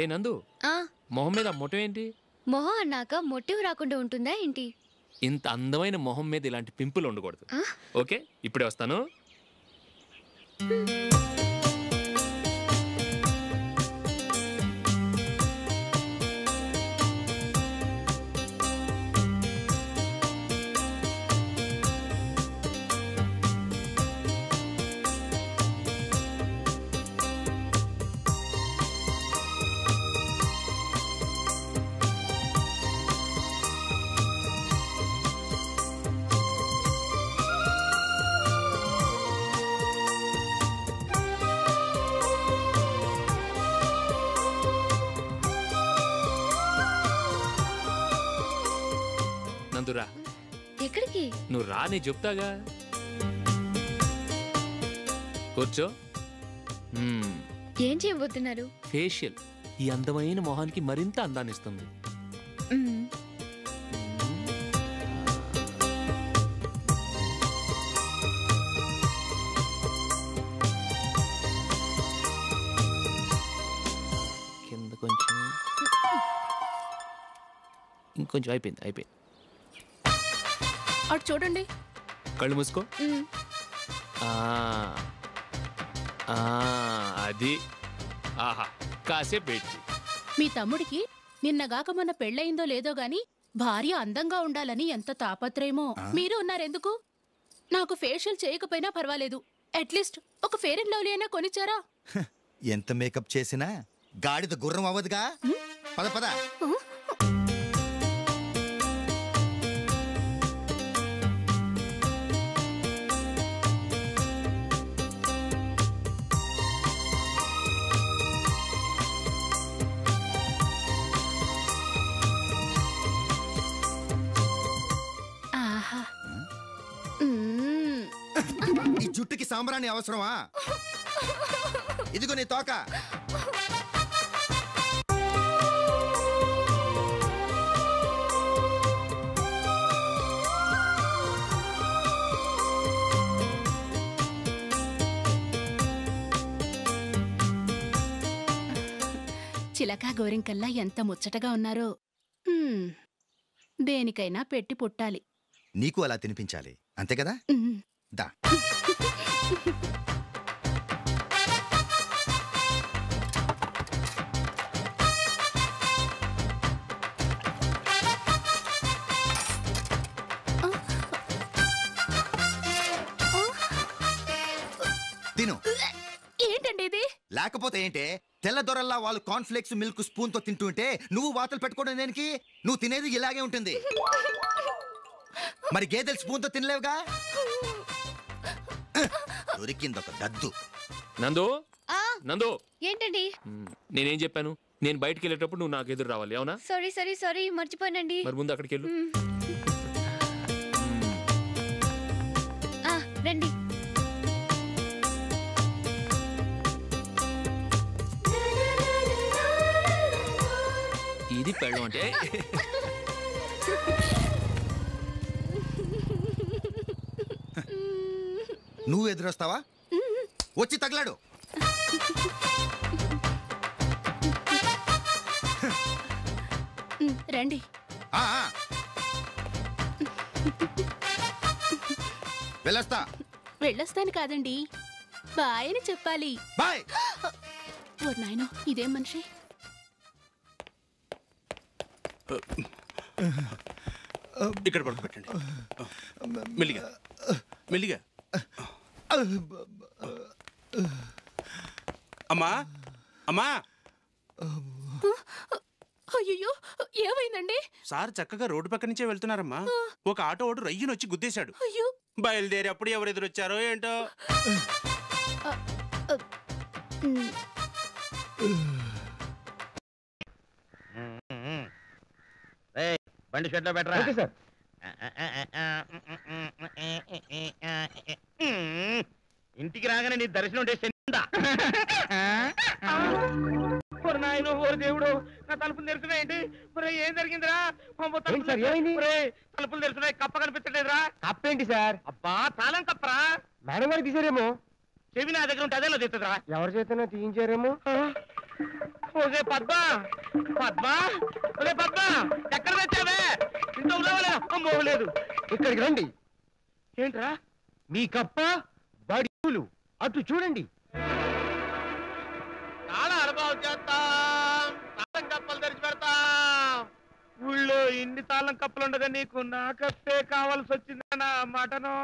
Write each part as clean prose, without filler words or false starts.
ఏ నందు, మొహం మీద మొట్టం ఏంటి? మొహం అన్నాక మొట్టం రాకుండా ఉంటుందా ఏంటి? ఇంత అందమైన మొహం మీద ఇలాంటి పింపుల్ ఉండకూడదు. ఓకే, ఇప్పుడే వస్తాను. ఎక్కడికి? నువ్వు రా, నీ చెప్తాగా. కూర్చో. ఏం చేయబోతున్నారు? ఫేషియల్. ఈ అందమైన మొహానికి మరింత అందాన్ని ఇస్తుంది. కింద కొంచెం, ఇంకొంచెం. అయిపోయింది. అటు చూడండి. కళ్ళు మూసుకో. అది. ఆహా, కాసేపు పెట్టి. మీ తమ్ముడికి నిన్నగాక మొన్న పెళ్ళయిందో లేదో గాని భార్య అందంగా ఉండాలని ఎంత తాపత్రయమో. మీరు ఉన్నారెందుకు? నాకు ఫేషియల్ చేయకపోయినా పర్వాలేదు, అట్లీస్ట్ ఒక ఫేర్ అండ్ లవ్లీ అయినా కొనిచ్చారా? ఎంత మేకప్ చేసినా గాడిద గుర్రం అవ్వదుగా. పద పద. ఈ జుట్టుకి సాంబ్రాణి అవసరమా? ఇదిగో నీ తోక. చిలకా గోరింకల్లా ఎంత ముచ్చటగా ఉన్నారో. దేనికైనా పెట్టి పుట్టాలి. నీకు అలా తినిపించాలి, అంతే కదా? దా. తిను. ఏంటండి ఇది? లేకపోతే ఏంటే, తెల్లదొరల్లా వాళ్ళు కార్న్ఫ్లేక్స్ మిల్క్ స్పూన్ తో తింటుంటే నువ్వు వాతలు పెట్టుకోవడం దేనికి? నువ్వు తినేది ఇలాగే ఉంటుంది. మరి గేదెలు స్పూన్ తో తినలేవుగా. దొరికిందొక దద్దు. నందు, ఏంటండి? నేనేం చెప్పాను? నేను బయటికి వెళ్ళేటప్పుడు నువ్వు నాకు ఎదురు రావాలి, అవునా? సారీ మర్చిపోయానండి. మరి ముందు అక్కడికి వెళ్ళు. రండి. ఇది పెళ్ళం అంటే. నువ్వు ఎదురొస్తావా? వచ్చి తగలాడు. రండి. వెళ్ళొస్తాను కాదండి, బాయ్ అని చెప్పాలి. బాయ్. ఓ నాయనో, ఇదేం మనిషి? ఇక్కడ పడుకోబెట్టండి. మెల్లిగా మెల్లిగా. అమ్మా అమ్మా. అయ్యో, ఏమైందండి? సార్ చక్కగా రోడ్డు పక్క నుంచే వెళ్తున్నారమ్మా. ఒక ఆటో ఓడు రయ్యను వచ్చి గుద్దేశాడు. బయలుదేరి అప్పుడు ఎవరు ఎదురొచ్చారో ఏంటో. బండి షెడ్ లో పెట్టరా. ఇంటికి రాగానే నీ దర్శనం ఉంటే నాయన. ఓరు దేవుడు, నా తలుపులు తెరుచున్నాయండి. ఏం జరిగిందిరా? తలుపులు తెరుచున్నాయి, కప్ప కనిపించలేదురా. కప్ప ఏంటి సార్? అబ్బా, తాళం కప్పరా. మేడం గారు తీసారేమో. చెవి నా దగ్గర ఉంటే అదేలో తెస్తుందిరా. ఎవరి చేతనో తీయించారేమో. ఓ ఒకే పద్మ పద్మ ఒకే పద్మ ఎక్కడ తెచ్చావే ఇంత ఉన్నావా అమ్మో లేదు ఇక్కడికి రండి ఏంట్రా మీ కప్ప బడిలు అటు చూడండి చాలా అనుభవం చేస్తాం తాళం కప్పలు తెరిచి పెడతాం ఊళ్ళో ఇన్ని తాళం కప్పలు ఉండగా నీకు నా కప్పే కావాల్సి వచ్చిందనా మటనా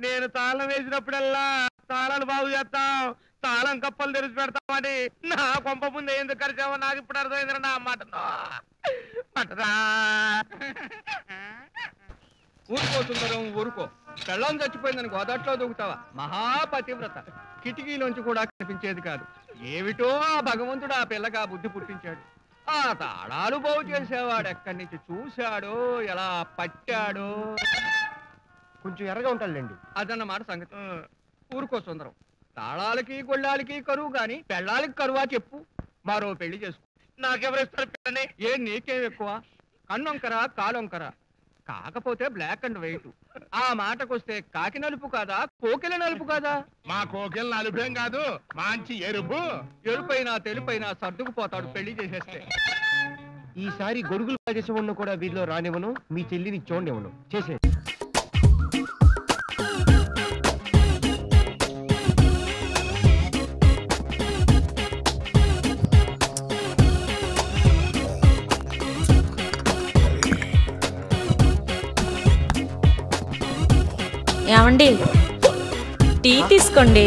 నేను తాళం వేసినప్పుడల్లా తాళాలు బాగు చేస్తాం తాళం కప్పలు తెరిచి పెడతామని నా కొంప ముందు ఎందుకు కరిచావో నాకు ఇప్పుడు అర్థమైంది నా మటనా ఊరుకో సుందరం ఊరుకో పెళ్ళం చచ్చిపోయిందని గోదాట్లో దూకుతావా మహాపతివ్రత కిటికీలోంచి కూడా కనిపించేది కాదు ఏమిటో ఆ భగవంతుడు ఆ పిల్లకి ఆ బుద్ధి పుట్టించాడు ఆ తాళాలు బాగు చేసేవాడు ఎక్కడి నుంచి చూశాడో ఎలా పట్టాడో కొంచెం ఎర్రగా ఉంటాడులేండి అదన్నమాట సంగతి ఊరుకో సుందరం తాళాలకి గొళ్ళాలకి కరువు గాని పెళ్ళాలకి కరువా చెప్పు మరో పెళ్లి చేసుకో నాకెవరిస్తారు పిల్లని ఏ నీకేం ఎక్కువ కన్నొంకరా కాలొంకరా కాకపోతే బ్లాక్ అండ్ వైట్ ఆ మాటకొస్తే కాకి నలుపు కాదా కోకిల నలుపు కాదా మా కోకిల నలుపేం కాదు మంచి ఎరుపు ఎరుపైనా తెలుపైనా సర్దుకుపోతాడు పెళ్లి చేసేస్తే ఈసారి గొడుగులు చేసే ఉన్న కూడా వీరిలో రానివ్వను మీ చెల్లిని చూడనివ్వను చేసే ఏమండి టీ తీసుకోండి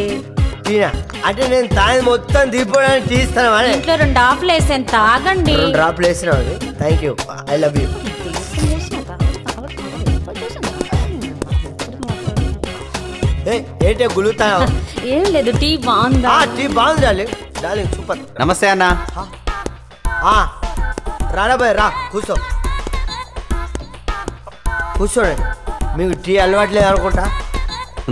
టీనా అంటే నేను తాగి మొత్తం దిగిపోవడానికి టీ ఇస్తాను ఇంట్లో 2 డ్రాప్లు వేసాను తాగండి 2 డ్రాప్లు వేసినావు thank you I love you ఏంటే గులుగుతావు ఏం లేదు టీ బాగుందా టీ బాగుంది డార్లింగ్ సూపర్ నమస్తే అన్న రారా బాయ్ రా కూర్చోండి మీకు టీ అలవాట్లేదు అనుకుంటా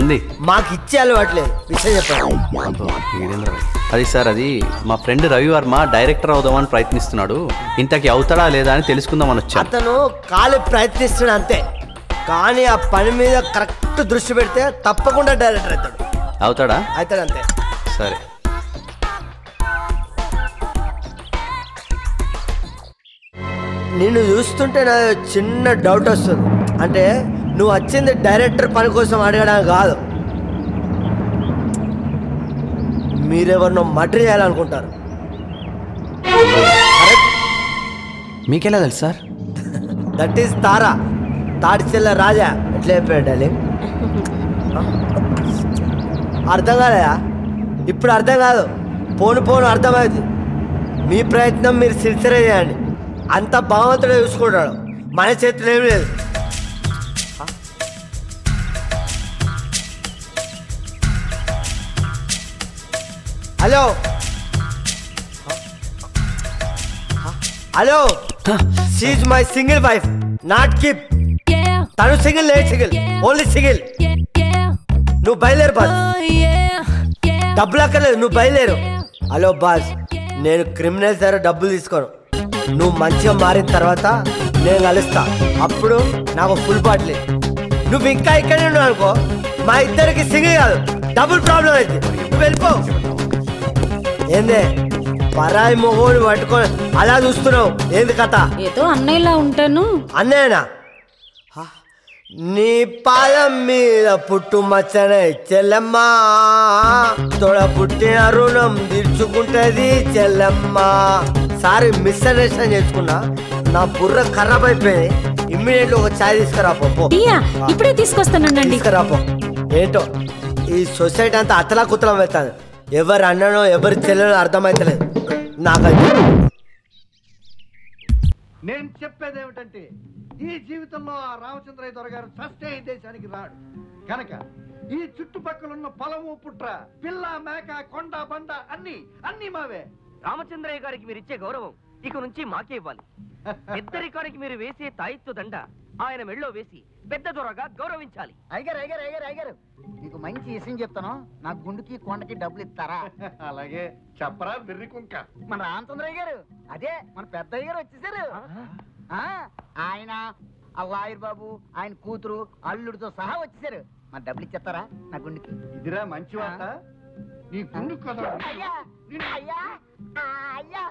ఉంది మాకు ఇచ్చే అలవాట్లేదు విషయం చెప్పండి అది సార్ అది మా ఫ్రెండ్ రవి వర్మ డైరెక్టర్ అవుదామని ప్రయత్నిస్తున్నాడు ఇంతకి అవుతాడా లేదా అని తెలుసుకుందామని వచ్చాను అతను కాలు ప్రయత్నిస్తున్నాడు అంతే కానీ ఆ పని మీద కరెక్ట్ దృష్టి పెడితే తప్పకుండా డైరెక్టర్ అవుతాడు అంతే సరే నిన్ను చూస్తుంటే నా చిన్న డౌట్ వస్తుంది అంటే నువ్వు వచ్చింది డైరెక్టర్ పని కోసం అడగడానికి కాదు మీరెవరినో మర్డర్ చేయాలనుకుంటారు మీకెలా తెలుసు సార్ దట్ ఈస్ తారా తాడిచెల్ల రాజా ఎట్లా చెప్పాడు డార్లింగ్ అర్థం కాలేదా ఇప్పుడు అర్థం కాదు పోను అర్థమవుతుంది మీ ప్రయత్నం మీరు సిన్సియర్ చేయండి అంత భగవంతుడే చూసుకుంటాడు మన చేతులు ఏం లేదు హలో షీఈ్ my single wife not keep తను సింగిల్ లేదు సింగిల్ ఓన్లీ సింగిల్ నువ్వు బయలుదేరు బాస్ డబ్బులు అక్కర్లేదు నువ్వు బయలుదేరు హలో బాస్ నేను క్రిమినల్ సరే డబ్బులు తీసుకోను నువ్వు మంచిగా మారిన తర్వాత నేను కలుస్తా అప్పుడు నాకు ఫుల్ బాటిల్ నువ్వు ఇంకా ఇక్కడే ఉన్నావు అనుకో మా ఇద్దరికి సింగిల్ కాదు డబుల్ ప్రాబ్లం అయింది నువ్వు వెళ్ళిపో ఏందే పరాయి మొగోడు పట్టుకొని అలా చూస్తున్నావు ఏంది కథ ఏదో అన్నయ్యలా ఉంటాను అన్నయ్యనా నీ పాదం మీద పుట్టు మచ్చనే చెల్లెమ్మా తోడ పుట్టిన రుణం తీర్చుకుంటది చెల్లెమ్మా సారీ మిస్అండర్స్టాండ్ చేసుకున్నా నా బుర్ర ఖరాబ్ అయిపోయింది ఇమ్మీడియట్లీ ఒక ఛాయ్ తీసుకురా పో ఇప్పుడే తీసుకొస్తానండి తీసుకురా పో ఏంటో ఈ సొసైటీ అంతా అతలా కుతలం అవుతుంది ఎవరు అన్ననో ఎవరు చెల్లెనో అర్థమైతలేదు నాకైతే నేను చెప్పేది ఏమిటంటే ఈ జీవితంలో ఆ రామచంద్రయ్య దొర గారు చస్తే ఈ దేశానికి రాడు కనుక ఈ చుట్టుపక్కల ఉన్న పొలము పుట్ర పిల్ల మేక కొండ బండ అన్ని మావే. రామచంద్రయ్య గారికి మీరు ఇచ్చే గౌరవం ఇక నుంచి మాకే ఇవ్వాలి. పెద్దరికానికి మీరు వేసే తాయిత్తు దండ ఆయన మెళ్ళో వేసి పెద్ద దొరగా గౌరవించాలి. అయ్యగారు మీకు మంచి విషయం చెప్తాను. నాకు గుండుకి కొండకి డబ్బులు ఇస్తారా? అలాగే చెప్పరా బిర్రి కుంక. మన రామచంద్రయ్య గారు అదే మన పెద్దయ్య గారు వచ్చేసారు. ఆయన ఆ లాయర్ బాబు ఆయన కూతురు అల్లుడితో సహా వచ్చేసారు. మరి డబ్బులు ఇచ్చేస్తారా నా గుండుకి? ఇదిరా మంచి వార్త. నీ గుండు కదా అయ్యా అయ్యా అయ్యా.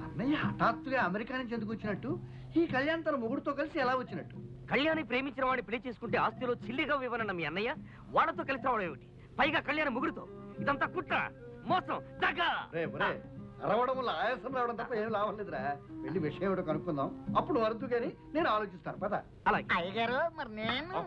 అన్నయ్య హఠాత్తుగా అమెరికా నుంచి ఎందుకు వచ్చినట్టు? ఈ కళ్యాణ్ తన మొగుడుతో కలిసి ఎలా వచ్చినట్టు? కళ్యాణి ప్రేమించిన వాడిని పెళ్లి చేసుకుంటే ఆస్తిలో చిల్లిగా ఇవ్వనన్న మీ అన్నయ్య వాడతో కలిసి రావడం ఏమిటి? పైగా కళ్యాణి ముగుడుతో. ఇదంతా కుట్ర, మోసం, దగ్గ. అరవడం వల్ల ఆయాసం రావడం తప్ప ఏం లాభం లేదురా. వెళ్ళి విషయం ఏమిటో కనుక్కుందాం, అప్పుడు వరదు కానీ నేను ఆలోచిస్తాను. పద. అయ్యగారు మరి నేను